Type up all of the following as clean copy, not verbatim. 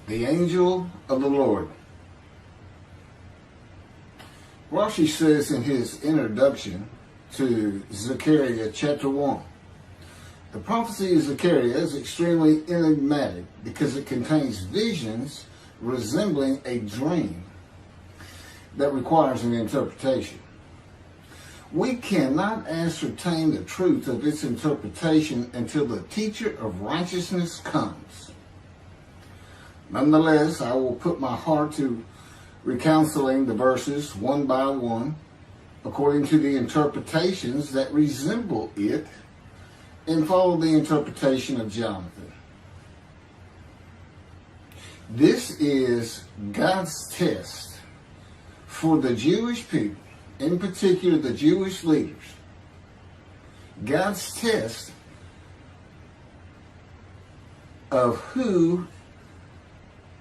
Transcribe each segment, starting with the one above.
The angel of the Lord. Rashi says in his introduction to Zechariah Chapter One, the prophecy of Zechariah is extremely enigmatic because it contains visions resembling a dream that requires an interpretation. We cannot ascertain the truth of its interpretation until the teacher of righteousness comes. Nonetheless, I will put my heart to reconciling the verses one by one according to the interpretations that resemble it and follow the interpretation of Jonathan. This is God's test for the Jewish people, in particular the Jewish leaders. God's test of who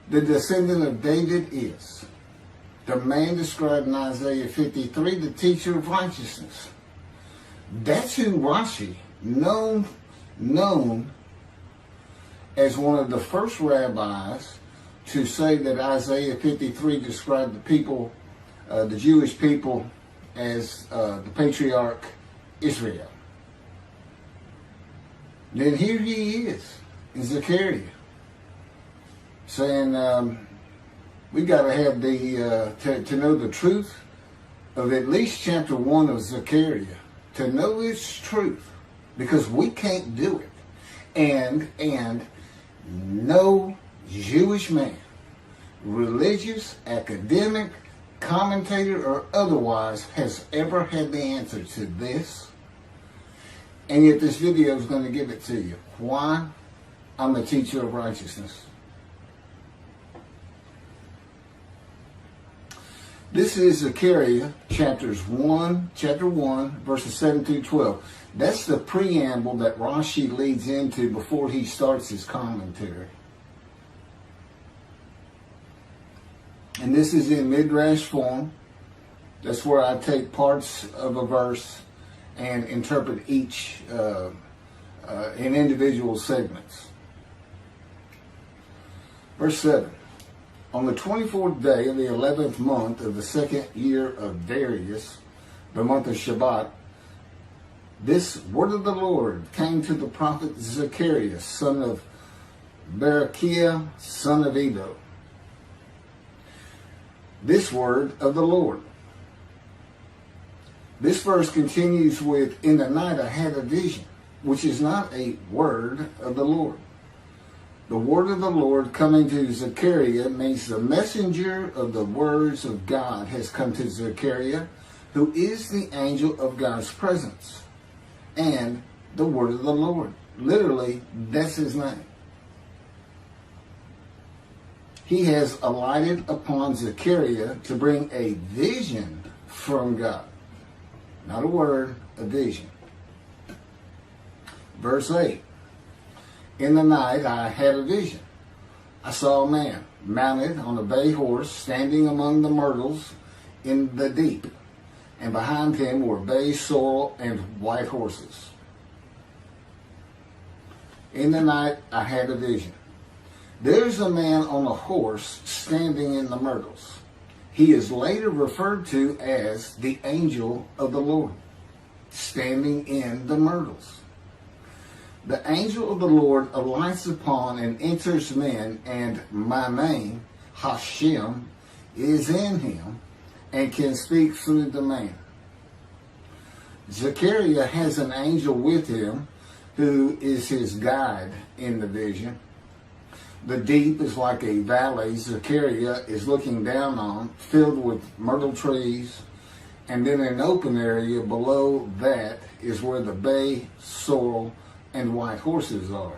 the descendant of David is. The man described in Isaiah 53, the teacher of righteousness. That's who Rashi, known as one of the first rabbis to say that Isaiah 53 described the people, the Jewish people, as the patriarch Israel. Then here he is in Zechariah saying, we got to have to know the truth of at least chapter 1 of Zechariah, to know its truth, because we can't do it. And no Jewish man, religious, academic, commentator, or otherwise, has ever had the answer to this. And yet this video is going to give it to you. Why? I'm a teacher of righteousness. This is Zechariah chapter 1, verses 7 through 12. That's the preamble that Rashi leads into before he starts his commentary. And this is in Midrash form. That's where I take parts of a verse and interpret each in individual segments. Verse 7. On the 24th day of the 11th month of the second year of Darius, the month of Shebat, this word of the Lord came to the prophet Zechariah, son of Berechiah, son of Iddo. This word of the Lord. This verse continues with, in the night I had a vision, which is not a word of the Lord. The word of the Lord coming to Zechariah means the messenger of the words of God has come to Zechariah, who is the angel of God's presence, and the word of the Lord. Literally, that's his name. He has alighted upon Zechariah to bring a vision from God. Not a word, a vision. Verse 8. In the night I had a vision. I saw a man mounted on a bay horse standing among the myrtles in the deep, and behind him were bay, sorrel, and white horses. In the night I had a vision. There's a man on a horse standing in the myrtles. He is later referred to as the angel of the Lord, standing in the myrtles. The angel of the Lord alights upon and enters men, and my name, Hashem, is in him and can speak through the man. Zechariah has an angel with him who is his guide in the vision. The deep is like a valley Zechariah is looking down on, filled with myrtle trees, and then an open area below that is where the bay, sorrel, and white horses are.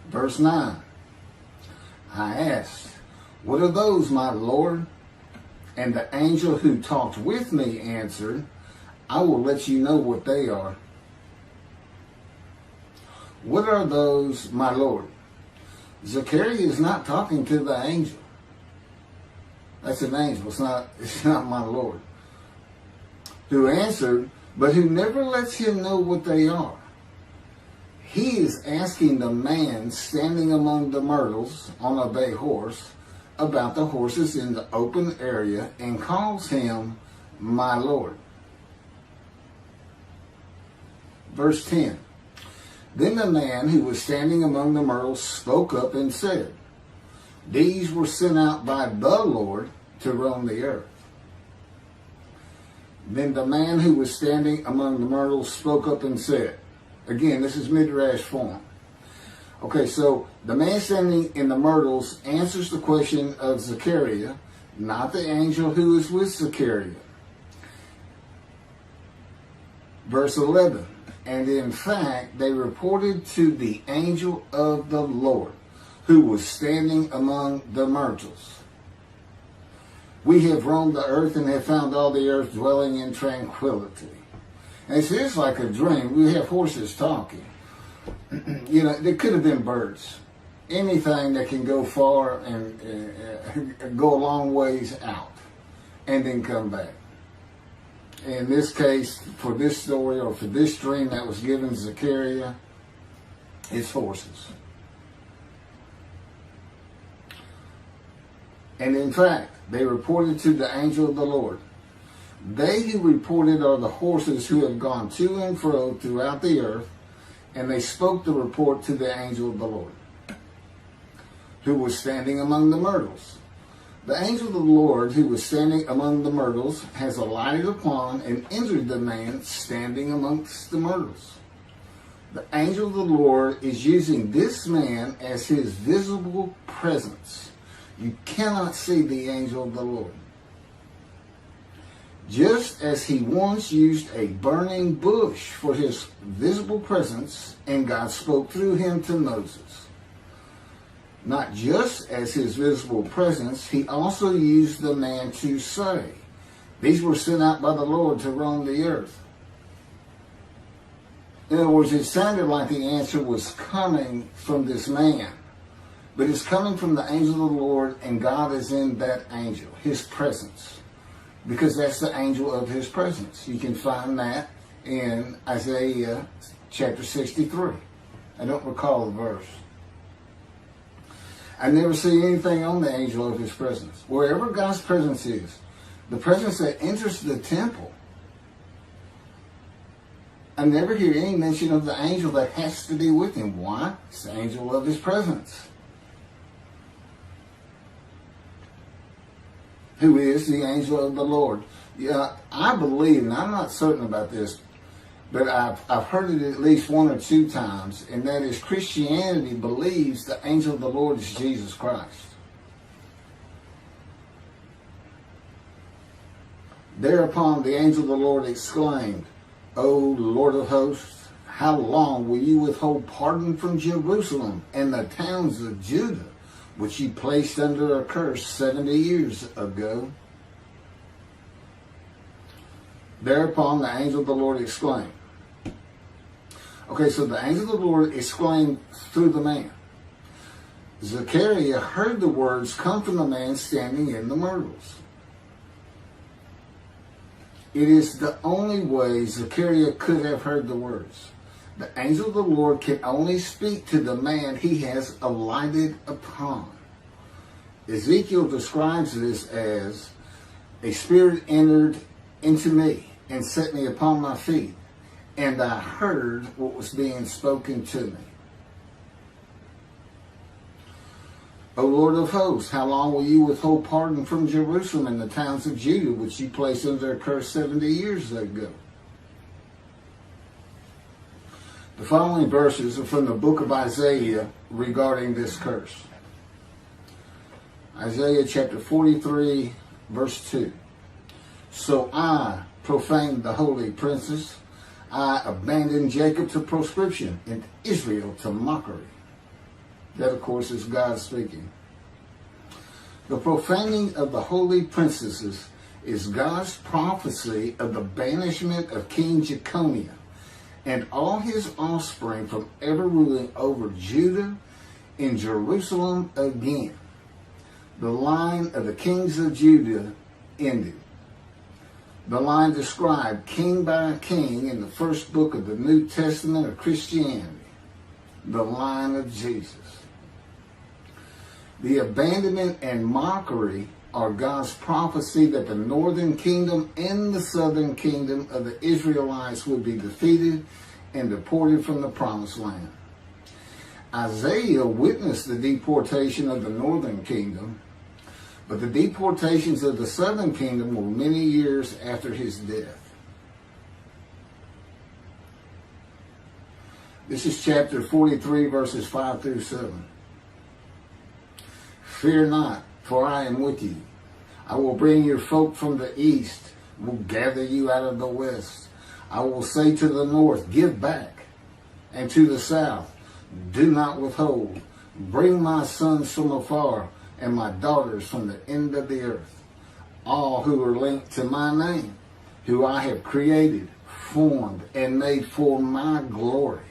Verse 9. I asked, what are those, my Lord? And the angel who talked with me answered, I will let you know what they are. What are those, my Lord? Zechariah is not talking to the angel. That's an angel. It's not my Lord. Who answered, but who never lets him know what they are. he is asking the man standing among the myrtles on a bay horse about the horses in the open area and calls him my Lord. Verse 10. Then the man who was standing among the myrtles spoke up and said, these were sent out by the Lord to roam the earth. Then the man who was standing among the myrtles spoke up and said, again, this is Midrash form. Okay, so the man standing in the myrtles answers the question of Zechariah, not the angel who is with Zechariah. Verse 11, and in fact, they reported to the angel of the Lord, who was standing among the myrtles. We have roamed the earth and have found all the earth dwelling in tranquility. And it's just like a dream. We have horses talking. You know, there could have been birds. Anything that can go far and go a long ways out and then come back. In this case, for this story or for this dream that was given Zechariah, it's horses. And in fact, they reported to the angel of the Lord. They who reported are the horses who have gone to and fro throughout the earth, and they spoke the report to the angel of the Lord, who was standing among the myrtles. The angel of the Lord, who was standing among the myrtles, has alighted upon and entered the man standing amongst the myrtles. The angel of the Lord is using this man as his visible presence. You cannot see the angel of the Lord. Just as he once used a burning bush for his visible presence, and God spoke through him to Moses. Not just as his visible presence, he also used the man to say, these were sent out by the Lord to roam the earth. In other words, it sounded like the answer was coming from this man. But it's coming from the angel of the Lord, and God is in that angel, his presence. Because that's the angel of his presence. You can find that in Isaiah chapter 63. I don't recall the verse. I never see anything on the angel of his presence. Wherever God's presence is, the presence that enters the temple, I never hear any mention of the angel that has to be with him. Why? It's the angel of his presence, who is the angel of the Lord. Yeah, I believe, and I'm not certain about this, but I've heard it at least one or two times, and that is Christianity believes the angel of the Lord is Jesus Christ. Thereupon the angel of the Lord exclaimed, O Lord of hosts, how long will you withhold pardon from Jerusalem and the towns of Judah, which you placed under a curse 70 years ago? Thereupon the angel of the Lord exclaimed. Okay, so the angel of the Lord exclaimed through the man. Zechariah heard the words come from the man standing in the myrtles. It is the only way Zechariah could have heard the words. The angel of the Lord can only speak to the man he has alighted upon. Ezekiel describes this as, a spirit entered into me and set me upon my feet, and I heard what was being spoken to me. O Lord of hosts, how long will you withhold pardon from Jerusalem and the towns of Judah, which you placed under a curse 70 years ago? The following verses are from the book of Isaiah regarding this curse. Isaiah chapter 43, verse 2. So I profaned the holy princes. I abandoned Jacob to proscription and Israel to mockery. That, of course, is God speaking. The profaning of the holy princesses is God's prophecy of the banishment of King Jeconiah and all his offspring from ever ruling over Judah and Jerusalem again. The line of the kings of Judah ended. The line described king by king in the first book of the New Testament of Christianity. the line of Jesus. The abandonment and mockery are God's prophecy that the northern kingdom and the southern kingdom of the Israelites would be defeated and deported from the promised land. Isaiah witnessed the deportation of the northern kingdom, but the deportations of the southern kingdom were many years after his death. This is chapter 43, verses 5 through 7. Fear not, for I am with you. I will bring your folk from the east, will gather you out of the west. I will say to the north, give back, and to the south, do not withhold. Bring my sons from afar, and my daughters from the end of the earth, all who are linked to my name, who I have created, formed, and made for my glory.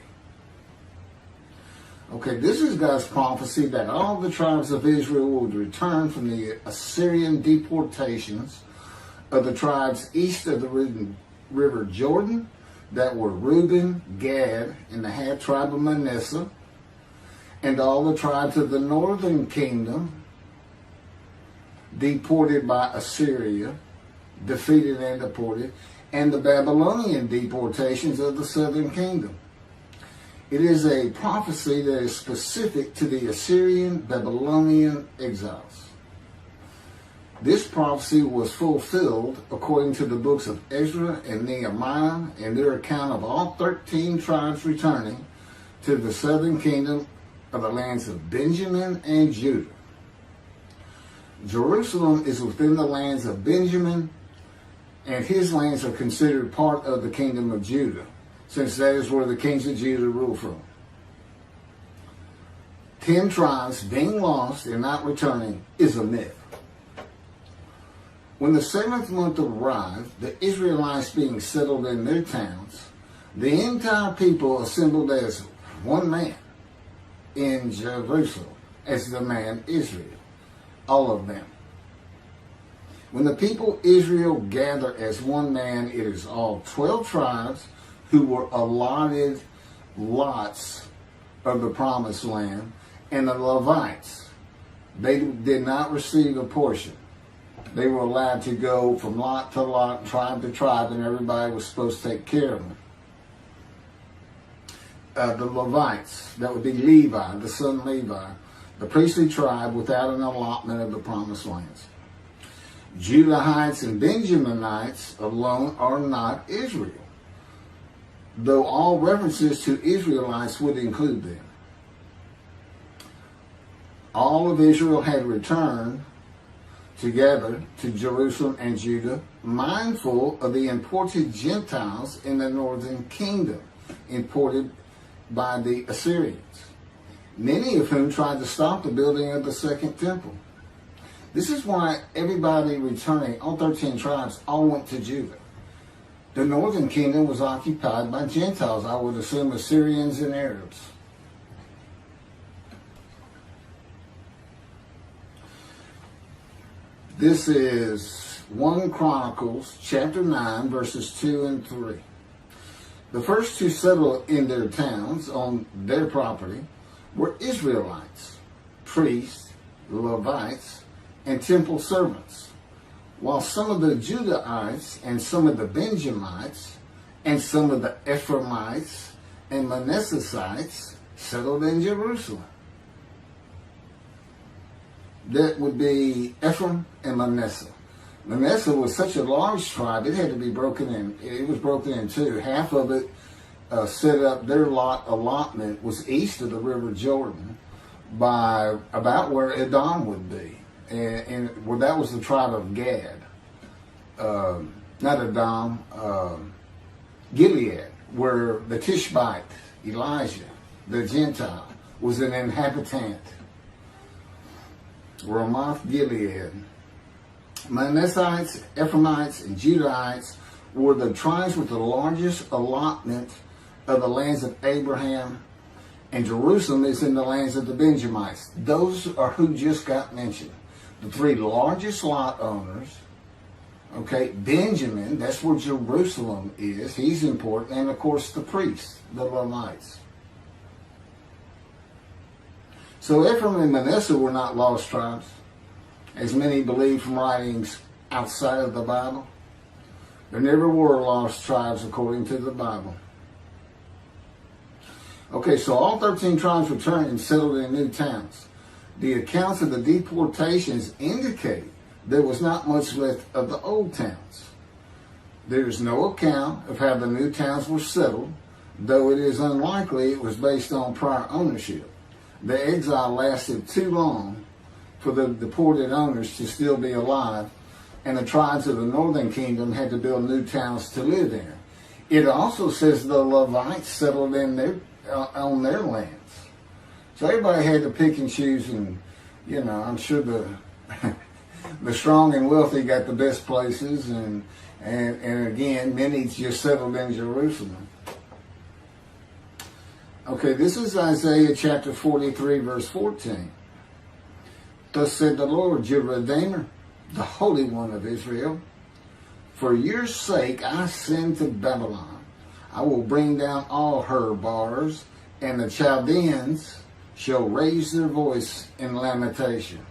Okay, this is God's prophecy that all the tribes of Israel would return from the Assyrian deportations of the tribes east of the river Jordan, that were Reuben, Gad, and the half tribe of Manasseh, and all the tribes of the northern kingdom deported by Assyria, defeated and deported, and the Babylonian deportations of the southern kingdom. It is a prophecy that is specific to the Assyrian Babylonian exiles. This prophecy was fulfilled according to the books of Ezra and Nehemiah and their account of all 13 tribes returning to the southern kingdom of the lands of Benjamin and Judah. Jerusalem is within the lands of Benjamin, and his lands are considered part of the kingdom of Judah, since that is where the kings of Judah rule from. 10 tribes being lost and not returning is a myth. When the 7th month arrived, the Israelites being settled in their towns, the entire people assembled as one man in Jerusalem, as the man Israel, all of them. When the people Israel gather as one man, it is all 12 tribes who were allotted lots of the promised land, and the Levites, they did not receive a portion. They were allowed to go from lot to lot, tribe to tribe, and everybody was supposed to take care of them. The Levites, that would be Levi, the son Levi, the priestly tribe without an allotment of the promised lands. Judahites and Benjaminites alone are not Israel, though all references to Israelites would include them. All of Israel had returned together to Jerusalem and Judah, mindful of the imported Gentiles in the northern kingdom, imported by the Assyrians, many of whom tried to stop the building of the second temple. This is why everybody returning, all 13 tribes, all went to Judah. The northern kingdom was occupied by Gentiles, I would assume Assyrians and Arabs. This is 1 Chronicles chapter 9, verses 2 and 3. The first to settle in their towns on their property were Israelites, priests, Levites, and temple servants, while some of the Judahites and some of the Benjamites and some of the Ephraimites and Manassesites settled in Jerusalem. That would be Ephraim and Manasseh. Manasseh was such a large tribe, it had to be broken in. It was broken in two. Half of it set up, their allotment was east of the river Jordan by about where Edom would be. And well, that was the tribe of Gad. Not Edom, Gilead, where the Tishbite, Elijah, the Gentile, was an inhabitant. Ramoth Gilead. Manassites, Ephraimites, and Judahites were the tribes with the largest allotment of the lands of Abraham, and Jerusalem is in the lands of the Benjamites. Those are who just got mentioned. The 3 largest lot owners. Okay, Benjamin, that's where Jerusalem is. He's important. And of course the priests, the Levites. So Ephraim and Manasseh were not lost tribes, as many believe from writings outside of the Bible. There never were lost tribes according to the Bible. Okay, so all 13 tribes returned and settled in new towns. The accounts of the deportations indicate there was not much left of the old towns. There is no account of how the new towns were settled, though it is unlikely it was based on prior ownership. The exile lasted too long for the deported owners to still be alive, and the tribes of the northern kingdom had to build new towns to live in. It also says the Levites settled in on their lands. So everybody had to pick and choose, and I'm sure the the strong and wealthy got the best places, and again, many just settled in Jerusalem. Okay, this is Isaiah chapter 43, verse 14. Thus said the Lord, your Redeemer, the Holy One of Israel, for your sake I send to Babylon. I will bring down all her bars, and the Chaldeans shall raise their voice in lamentation.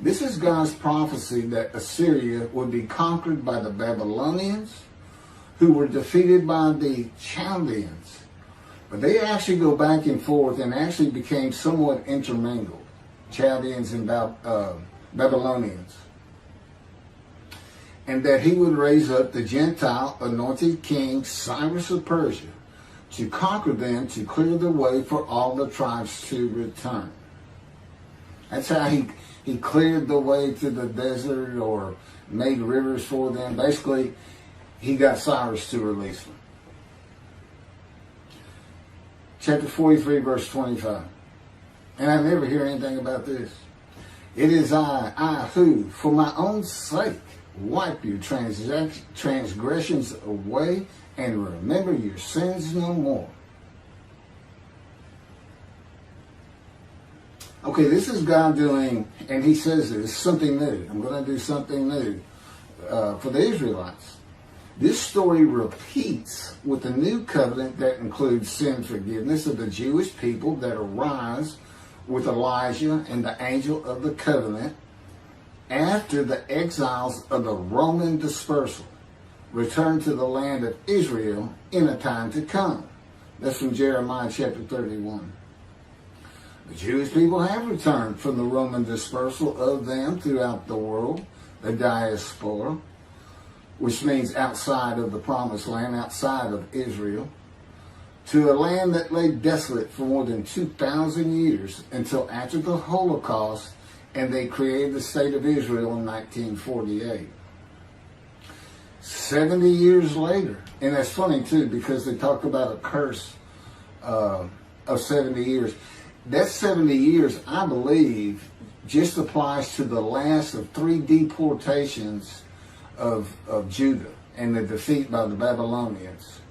This is God's prophecy that Assyria would be conquered by the Babylonians, who were defeated by the Chaldeans. But they actually go back and forth and actually became somewhat intermingled, Chaldeans and Babylonians. And that he would raise up the Gentile anointed king Cyrus of Persia to conquer them, to clear the way for all the tribes to return. That's how he cleared the way to the desert or made rivers for them. Basically, he got Cyrus to release them. Chapter 43, verse 25. And I never hear anything about this. It is I who, for my own sake, wipe your transgressions away and remember your sins no more. Okay, this is God doing, and he says this, something new. I'm going to do something new for the Israelites. This story repeats with the new covenant that includes sin forgiveness of the Jewish people that arise with Elijah and the angel of the covenant after the exiles of the Roman dispersal return to the land of Israel in a time to come. That's from Jeremiah chapter 31. The Jewish people have returned from the Roman dispersal of them throughout the world, the diaspora, which means outside of the promised land, outside of Israel, to a land that lay desolate for more than 2,000 years until after the Holocaust, and they created the state of Israel in 1948. 70 years later, and that's funny too, because they talk about a curse of 70 years. That 70 years, I believe, just applies to the last of 3 deportations of Judah and the defeat by the Babylonians,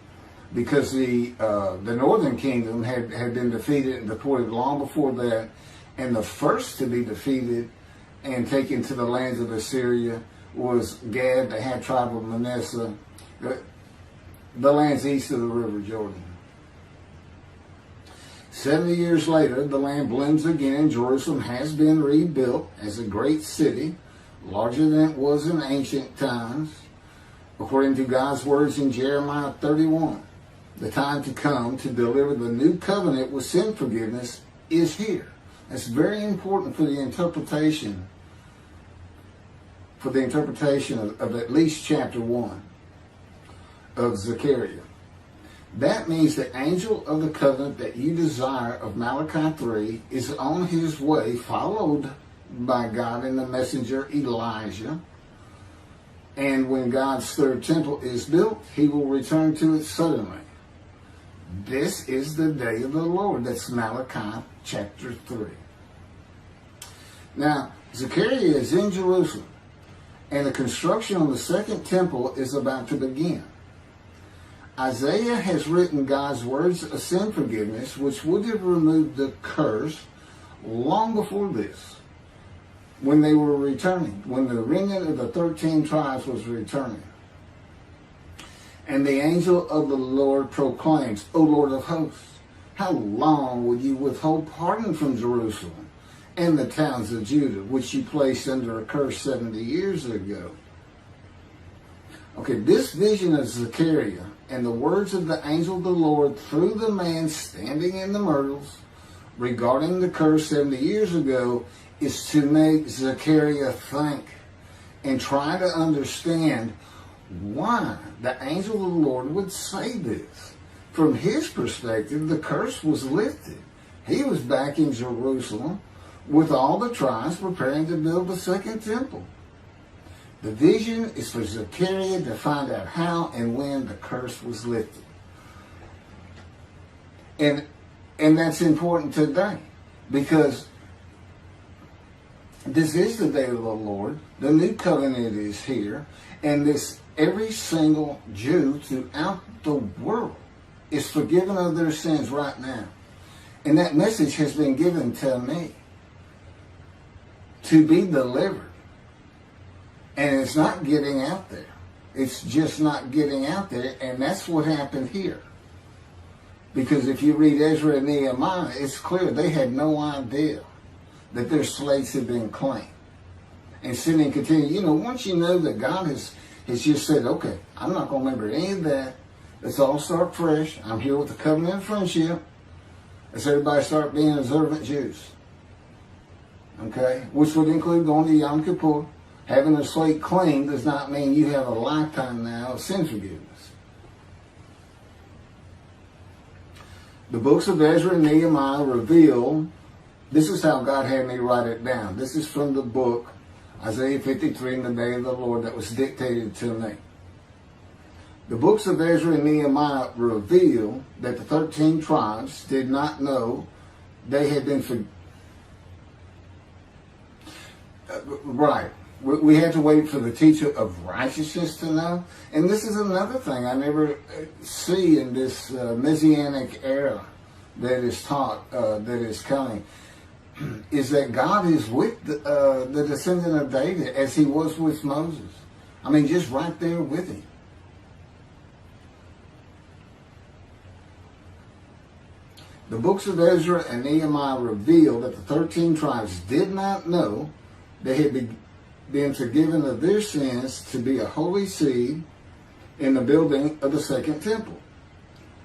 because the northern kingdom had been defeated and deported long before that, and the first to be defeated and taken to the lands of Assyria was Gad, the half tribe of Manasseh, the lands east of the river Jordan. 70 years later, the land blooms again. Jerusalem has been rebuilt as a great city, larger than it was in ancient times, according to God's words in Jeremiah 31. The time to come to deliver the new covenant with sin forgiveness is here. That's very important for the interpretation of at least chapter 1 of Zechariah. That means the angel of the covenant that you desire of Malachi 3 is on his way, followed by God and the messenger Elijah. And when God's third temple is built, he will return to it suddenly. This is the day of the Lord. That's Malachi chapter 3. Now, Zechariah is in Jerusalem, and the construction on the second temple is about to begin. Isaiah has written God's words of sin forgiveness, which would have removed the curse long before this, when they were returning, when the remnant of the 13 tribes was returning. And the angel of the Lord proclaims, O Lord of hosts, How long will you withhold pardon from Jerusalem and the towns of Judah, which you placed under a curse 70 years ago? Okay, this vision of Zechariah and the words of the angel of the Lord through the man standing in the myrtles regarding the curse 70 years ago is to make Zechariah think and try to understand why the angel of the Lord would say this. From his perspective, the curse was lifted. He was back in Jerusalem with all the tribes preparing to build the second temple. The vision is for Zechariah to find out how and when the curse was lifted. And that's important today, because this is the day of the Lord. The new covenant is here, and this every single Jew throughout the world is forgiven of their sins right now. And that message has been given to me to be delivered. And it's not getting out there. It's just not getting out there, and that's what happened here. Because if you read Ezra and Nehemiah, it's clear they had no idea that their slates had been cleaned. And sin and continue. You know, once you know that God has just said, okay, I'm not going to remember any of that. Let's all start fresh. I'm here with the covenant of friendship. Let's everybody start being observant Jews. Okay? Which would include going to Yom Kippur. Having a slate clean does not mean you have a lifetime now of sin forgiveness. The books of Ezra and Nehemiah reveal, this is how God had me write it down. This is from the book, Isaiah 53, in the day of the Lord, that was dictated to me. The books of Ezra and Nehemiah reveal that the 13 tribes did not know they had been forgiven. Right. We had to wait for the teacher of righteousness to know. And this is another thing I never see in this Messianic era that is taught, that is coming, is that God is with the descendant of David as he was with Moses. I mean, just right there with him. The books of Ezra and Nehemiah reveal that the 13 tribes did not know they had been forgiven of their sins to be a holy seed in the building of the second temple.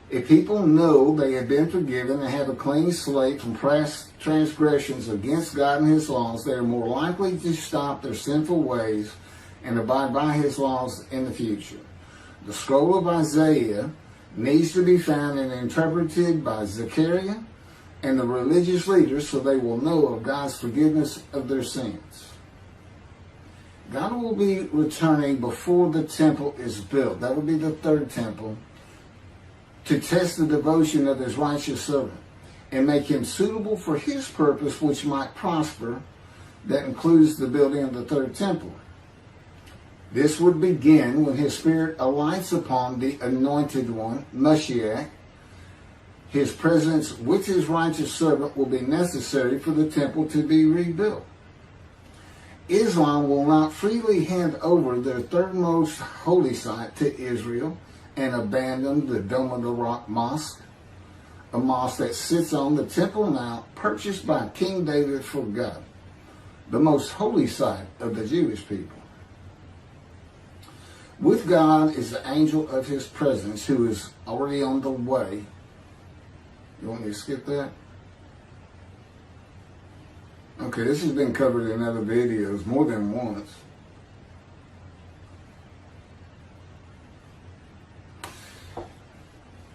If people know they have been forgiven and have a clean slate from past transgressions against God and his laws, they are more likely to stop their sinful ways and abide by his laws in the future. The scroll of Isaiah needs to be found and interpreted by Zechariah and the religious leaders so they will know of God's forgiveness of their sins. God will be returning before the temple is built. That will be the third temple, to test the devotion of his righteous servant and make him suitable for his purpose, which might prosper. That includes the building of the third temple. This would begin when his spirit alights upon the anointed one, Moshiach. His presence with his righteous servant will be necessary for the temple to be rebuilt. Islam will not freely hand over their third most holy site to Israel and abandon the Dome of the Rock Mosque, a mosque that sits on the Temple Mount purchased by King David for God, the most holy site of the Jewish people. With God is the angel of his presence who is already on the way. You want me to skip that? Okay, this has been covered in other videos more than once.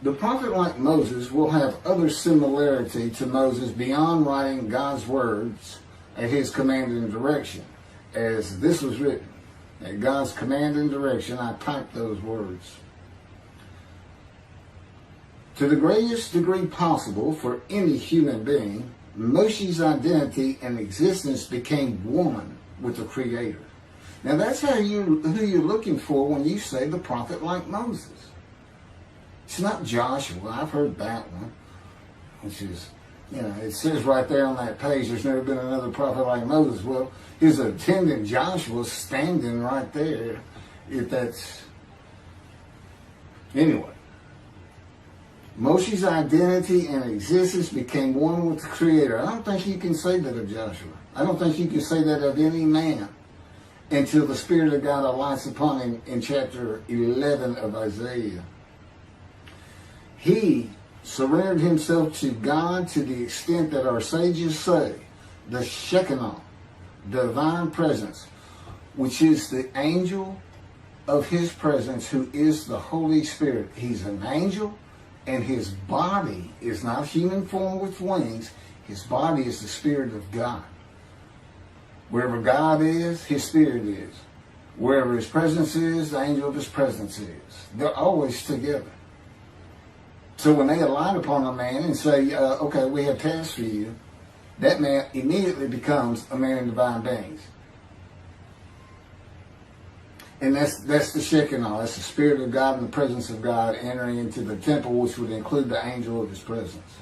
The prophet like Moses will have other similarity to Moses beyond writing God's words at his command and direction. As this was written, at God's command and direction, I typed those words. To the greatest degree possible for any human being, Moshe's identity and existence became one with the Creator. Now that's who you're looking for when you say the prophet like Moses. It's not Joshua. I've heard that one, which is, it says right there on that page, there's never been another prophet like Moses. Well, his attendant Joshua standing right there, if that's, anyway. Moshe's identity and existence became one with the Creator. I don't think you can say that of Joshua. I don't think you can say that of any man until the Spirit of God alights upon him in chapter 11 of Isaiah. He surrendered himself to God to the extent that our sages say the Shekinah, divine presence, which is the angel of his presence, who is the Holy Spirit. He's an angel, and his body is not human form with wings. His body is the Spirit of God. Wherever God is, his Spirit is. Wherever his presence is, the angel of his presence is. They're always together. So when they alight upon a man and say, okay, we have tasks for you, that man immediately becomes a man in divine beings. And that's the Shekinah. That's the Spirit of God and the presence of God entering into the temple, which would include the angel of his presence.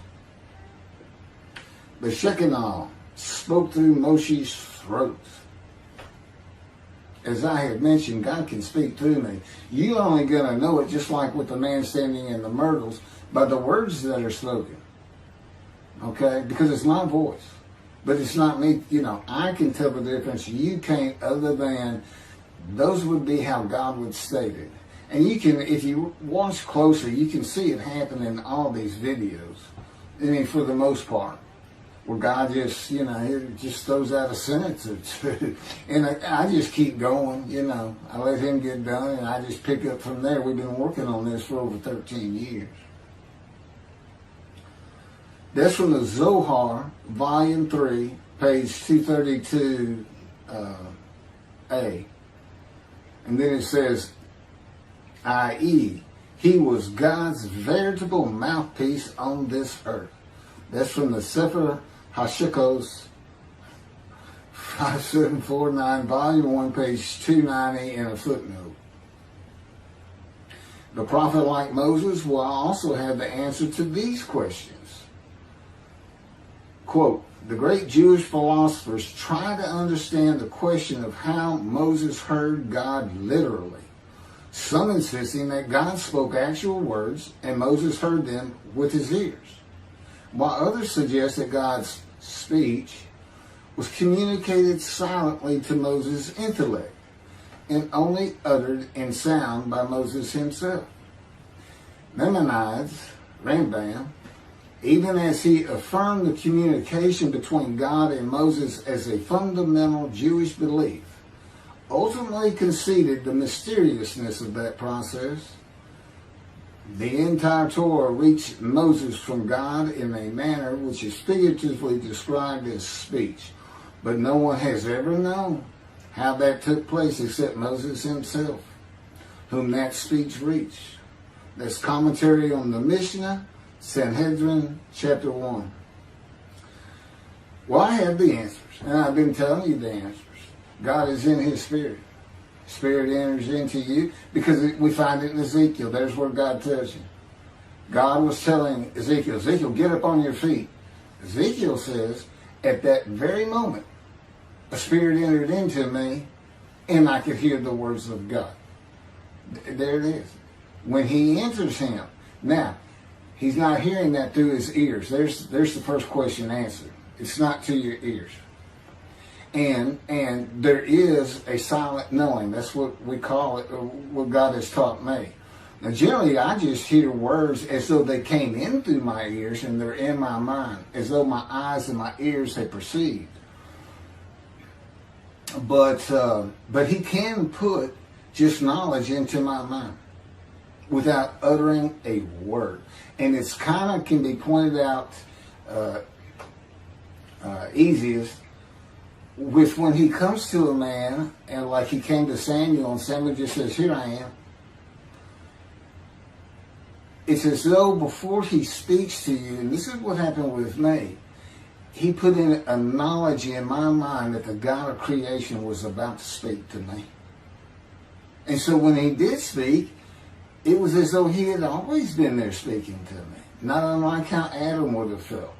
The Shekinah spoke through Moshe's throat. As I have mentioned, God can speak through me. You're only going to know it, just like with the man standing in the myrtles, by the words that are spoken. Okay? Because it's my voice. But it's not me. You know, I can tell the difference. You can't, other than those would be how God would state it. And you can, if you watch closer, you can see it happen in all these videos. I mean, for the most part. Where God just, you know, it just throws out a sentence or two. And I just keep going, you know. I let him get done, and I just pick up from there. We've been working on this for over 13 years. That's from the Zohar, Volume 3, page 232A. And then it says, i.e., he was God's veritable mouthpiece on this earth. That's from the Sefer Hashikos 5749, Volume 1, page 290, and a footnote. The prophet, like Moses, will also have the answer to these questions. Quote, the great Jewish philosophers try to understand the question of how Moses heard God literally, some insisting that God spoke actual words and Moses heard them with his ears, while others suggest that God's speech was communicated silently to Moses' intellect and only uttered in sound by Moses himself. Maimonides, Rambam, even as he affirmed the communication between God and Moses as a fundamental Jewish belief, ultimately conceded the mysteriousness of that process. The entire Torah reached Moses from God in a manner which is figuratively described as speech, but no one has ever known how that took place except Moses himself, whom that speech reached. That's commentary on the Mishnah, Sanhedrin, Chapter 1. Well, I have the answers, and I've been telling you the answers. God is in his Spirit. Spirit enters into you, because we find it in Ezekiel. There's where God tells you. God was telling Ezekiel, Ezekiel, get up on your feet. Ezekiel says, at that very moment, a spirit entered into me, and I could hear the words of God. There it is. When he enters him. Now, he's not hearing that through his ears. There's the first question answered. It's not to your ears. And there is a silent knowing. That's what we call it, what God has taught me. Now, generally, I just hear words as though they came in through my ears and they're in my mind, as though my eyes and my ears had perceived. But he can put just knowledge into my mind without uttering a word. And it's kind of can be pointed out easiest with when he comes to a man, and like he came to Samuel, and Samuel just says, here I am. It's as though before he speaks to you, and this is what happened with me, he put in a knowledge in my mind that the God of creation was about to speak to me. And so when he did speak, it was as though he had always been there speaking to me. Not unlike how Adam would have felt.